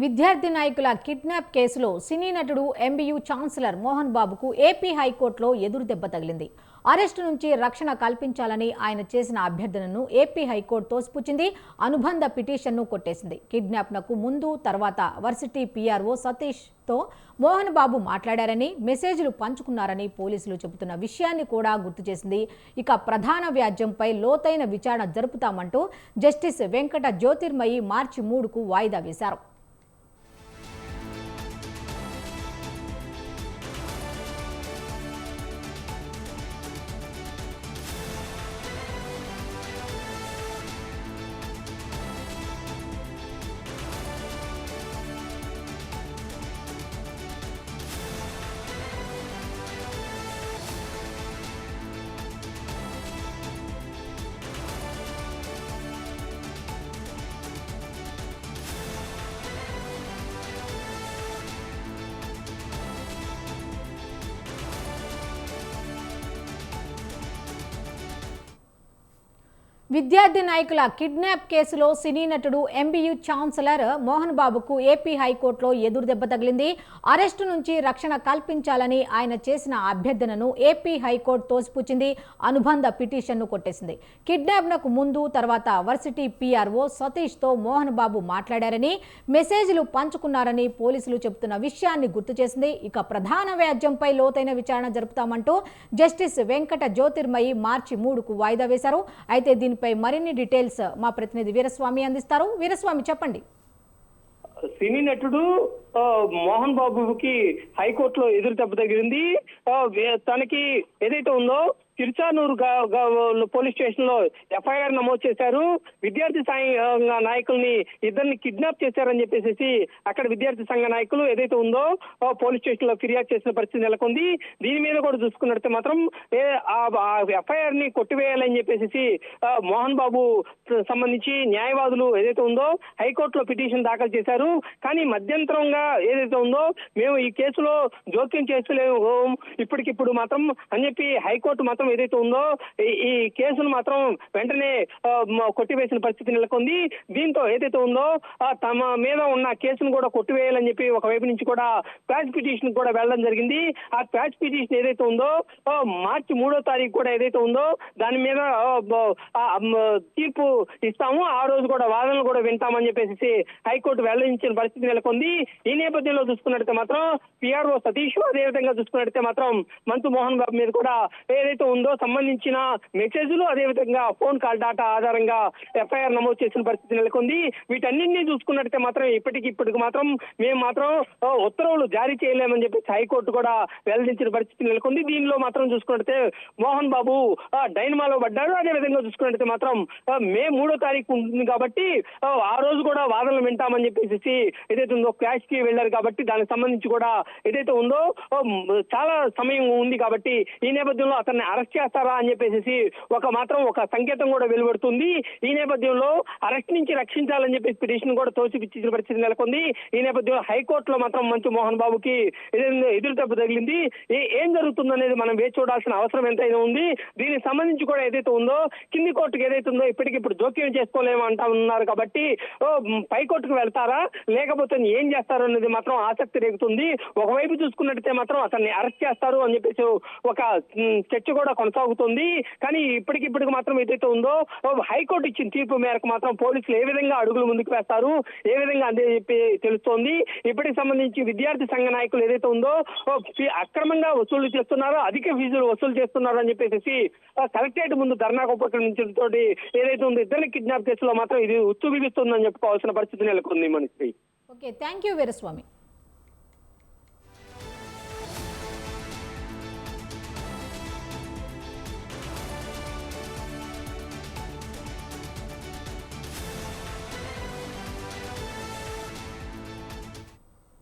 విద్యార్థి నాయకుల కిడ్నాప్ కేసులో సినీ నటుడు ఎంబీయూ ఛాన్సలర్ మోహన్ బాబుకు ఏపీ హైకోర్టులో ఎదురు దెబ్బ తగిలింది. అరెస్టు నుంచి రక్షణ కల్పించాలని ఆయన చేసిన అభ్యర్థనను ఏపీ హైకోర్టు తోసిపుచ్చింది. అనుబంధ పిటిషన్ను కొట్టేసింది. కిడ్నాప్నకు ముందు తర్వాత వర్సిటీ పీఆర్ఓ సతీష్తో మోహన్ బాబు మాట్లాడారని, మెసేజ్లు పంచుకున్నారని పోలీసులు చెబుతున్న విషయాన్ని కూడా గుర్తు చేసింది. ఇక ప్రధాన వ్యాజ్యంపై లోతైన విచారణ జరుపుతామంటూ జస్టిస్ వెంకట జ్యోతిర్మయి మార్చి 3కు వాయిదా వేశారు. విద్యార్థి నాయకుల కిడ్నాప్ కేసులో సినీ నటుడు ఎంబీయూ ఛాన్సలర్ మోహన్ బాబుకు ఏపీ హైకోర్టులో ఎదురు దెబ్బ తగిలింది. అరెస్టు నుంచి రక్షణ కల్పించాలని ఆయన చేసిన అభ్యర్థనను ఏపీ హైకోర్టు తోసిపుచ్చింది. అనుబంధ పిటిషన్ను కొట్టేసింది. కిడ్నాప్నకు ముందు తర్వాత వర్సిటీ పీఆర్ఓ సతీష్తో మోహన్ బాబు మాట్లాడారని, మెసేజ్లు పంచుకున్నారని పోలీసులు చెబుతున్న విషయాన్ని గుర్తు చేసింది. ఇక ప్రధాన వ్యాజ్యంపై లోతైన విచారణ జరుపుతామంటూ జస్టిస్ వెంకట జ్యోతిర్మయి మార్చి 3కు వాయిదా వేశారు. అయితే దీనిపై మరిన్ని డీటెయిల్స్ మా ప్రతినిధి వీరస్వామి అందిస్తారు. వీరస్వామి, చెప్పండి. సినీ నటుడు మోహన్ బాబుకి హైకోర్టులో ఎదురు దెబ్బ తగిలింది. తనకి ఏదైతే ఉందో తిరుచానూరు పోలీస్ స్టేషన్ లో ఎఫ్ఐఆర్ నమోదు చేశారు. విద్యార్థి సంఘ నాయకుల్ని ఇద్దరిని కిడ్నాప్ చేశారని చెప్పేసి అక్కడ విద్యార్థి సంఘ నాయకులు ఏదైతే ఉందో పోలీస్ స్టేషన్ లో ఫిర్యాదు చేసిన పరిస్థితి నెలకొంది. దీని మీద కూడా చూసుకున్నట్టు మాత్రం ఎఫ్ఐఆర్ ని కొట్టివేయాలని చెప్పేసి మోహన్ బాబు సంబంధించి న్యాయవాదులు ఏదైతే ఉందో హైకోర్టులో పిటిషన్ దాఖలు చేశారు. కానీ మధ్యంతరంగా ఏదైతే ఉందో మేము ఈ కేసులో జోక్యం చేస్తలేము ఇప్పటికిప్పుడు మాత్రం అని చెప్పి హైకోర్టు మాత్రం ఏదైతే ఉందో ఈ కేసును మాత్రం వెంటనే కొట్టివేసిన పరిస్థితి నెలకొంది. దీంతో ఏదైతే ఉందో తమ మీద ఉన్న కేసును కూడా కొట్టివేయాలని చెప్పి ఒకవైపు నుంచి కూడా క్వాష్ పిటిషన్ కూడా వెళ్ళడం జరిగింది. ఆ క్వాష్ పిటిషన్ ఏదైతే ఉందో మార్చి 3వ తారీఖు కూడా ఏదైతే ఉందో దాని మీద తీర్పు ఇస్తాము, ఆ రోజు కూడా వాదనలు కూడా వింటామని చెప్పేసి హైకోర్టు వెల్లడించిన పరిస్థితి నెలకొంది. ఈ నేపథ్యంలో చూసుకున్నట్లయితే మాత్రం పిఆర్ఓ సతీష్, అదేవిధంగా చూసుకున్నట్లయితే మాత్రం మంచు మోహన్ బాబు మీద కూడా ఏదైతే ఉందో సంబంధించిన మెసేజ్లు, అదేవిధంగా ఫోన్ కాల్ డాటా ఆధారంగా ఎఫ్ఐఆర్ నమోదు చేసిన పరిస్థితి నెలకొంది. వీటన్నింటినీ చూసుకున్నట్లయితే మాత్రం ఇప్పటికి మాత్రం మేము మాత్రం ఉత్తర్వులు జారీ చేయలేమని చెప్పేసి హైకోర్టు కూడా వెల్లడించిన పరిస్థితి నెలకొంది. దీనిలో మాత్రం చూసుకున్నట్లయితే మోహన్ బాబు డైనమాలో పడ్డాడు. అదేవిధంగా చూసుకున్నట్లయితే మాత్రం మే 3వ తారీఖు ఉంటుంది కాబట్టి ఆ రోజు కూడా వాదనలు వింటామని చెప్పేసి ఏదైతే ఉందో క్లాష్ కి వెళ్లారు కాబట్టి దానికి సంబంధించి కూడా ఏదైతే ఉందో చాలా సమయం ఉంది కాబట్టి ఈ నేపథ్యంలో అతన్ని అరెస్ట్ చేస్తారా అని చెప్పేసి ఒక సంకేతం కూడా వెలువడుతుంది. ఈ నేపథ్యంలో అరెస్ట్ నుంచి రక్షించాలని చెప్పేసి పిటిషన్ కూడా తోసిపుచ్చిన పరిస్థితి నెలకొంది. ఈ నేపథ్యంలో హైకోర్టులో మాత్రం మంచు మోహన్ బాబుకి ఎదురు దెబ్బ తగిలింది. ఏం జరుగుతుందనేది మనం వేచి చూడాల్సిన అవసరం ఎంతైనా ఉంది. దీనికి సంబంధించి కూడా ఏదైతే ఉందో కింది కోర్టుకు ఏదైతే ఉందో ఇప్పటికిప్పుడు జోక్యం చేసుకోలేము అంటా ఉన్నారు కాబట్టి పై కోర్టుకు వెళ్తారా లేకపోతే ఏం చేస్తారు అనేది మాత్రం ఆసక్తి రేగుతుంది. ఒకవైపు చూసుకున్నట్టయితే మాత్రం అతన్ని అరెస్ట్ చేస్తారు అని చెప్పేసి ఒక చర్చ కూడా కొనసాగుతుంది. కానీ ఇప్పటికి మాత్రం ఏదైతే ఉందో హైకోర్టు ఇచ్చిన తీర్పు మేరకు మాత్రం పోలీసులు ఏ విధంగా అడుగులు ముందుకు వేస్తారు, ఏ విధంగా అందే చెప్పి తెలుస్తోంది. ఇప్పటికి సంబంధించి విద్యార్థి సంఘ నాయకులు ఏదైతే ఉందో అక్రమంగా వసూలు చేస్తున్నారో, అధిక ఫీజులు వసూలు చేస్తున్నారు అని చెప్పేసి కలెక్టరేట్ ముందు ధర్నా ఉపక్రమించడంతో ఏదైతే ఉందో ఇద్దరిని కిడ్నాప్ కేసులో మాత్రం ఇది ఉచ్చు బిగుస్తుందని చెప్పుకోవాల్సిన పరిస్థితి నెలకొంది. మనకి ఓకే, థ్యాంక్ యూ వీరస్వామి.